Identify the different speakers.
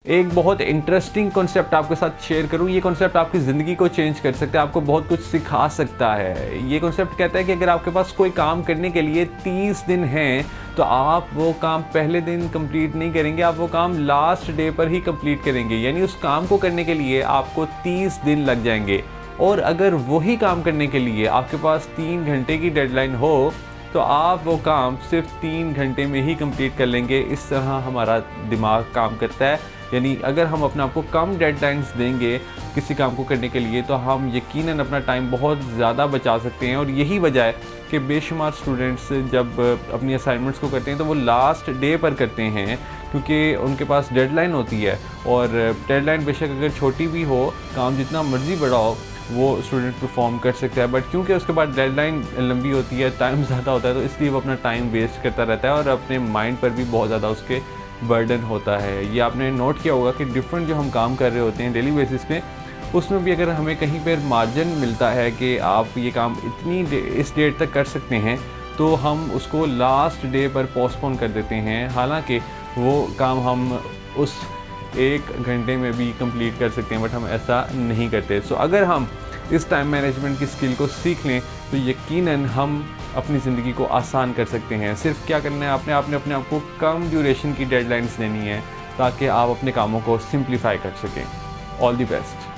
Speaker 1: एक बहुत interesting concept आपके साथ शेयर करूं। ये कॉन्सेप्ट आपकी ज़िंदगी को चेंज कर सकता है, आपको बहुत कुछ सिखा सकता है। ये कॉन्सेप्ट कहता है कि अगर आपके पास कोई काम करने के लिए 30 दिन हैं तो आप वो काम पहले दिन कंप्लीट नहीं करेंगे, आप वो काम लास्ट डे पर ही कंप्लीट करेंगे। यानी उस काम को करने के लिए आपको 30 दिन लग जाएंगे। और अगर वही काम करने के लिए आपके पास 3 घंटे की डेडलाइन हो तो आप वो काम सिर्फ 3 घंटे में ही कंप्लीट कर लेंगे। इस तरह हमारा दिमाग काम करता है। यानी अगर हम अपने आप को कम डेडलाइंस देंगे किसी काम को करने के लिए तो हम यकीनन अपना टाइम बहुत ज़्यादा बचा सकते हैं। और यही वजह है कि बेशुमार स्टूडेंट्स जब अपनी असाइनमेंट्स को करते हैं तो वो लास्ट डे पर करते हैं, क्योंकि उनके पास डेडलाइन होती है। और डेडलाइन बेशक अगर छोटी भी हो, काम जितना मर्ज़ी बड़ा हो, वो स्टूडेंट परफॉर्म कर सकता है, बट क्योंकि उसके बाद डेडलाइन लंबी होती है, टाइम ज़्यादा होता है, तो इसलिए वो अपना टाइम वेस्ट करता रहता है और अपने माइंड पर भी बहुत ज़्यादा उसके बर्डन होता है। ये आपने नोट किया होगा कि डिफरेंट जो हम काम कर रहे होते हैं डेली बेसिस पे, उसमें भी अगर हमें कहीं पर मार्जिन मिलता है कि आप ये काम इस डेट तक कर सकते हैं, तो हम उसको लास्ट डे पर पोस्टपोन कर देते हैं। हालांकि वो काम हम उस 1 घंटे में भी कंप्लीट कर सकते हैं, बट हम ऐसा नहीं करते। सो अगर हम इस टाइम मैनेजमेंट की स्किल को सीख लें तो यकीनन हम अपनी ज़िंदगी को आसान कर सकते हैं। सिर्फ क्या करना है, आपने अपने आप को कम ड्यूरेशन की डेडलाइंस देनी है ताकि आप अपने कामों को सिंप्लीफाई कर सकें। All the best.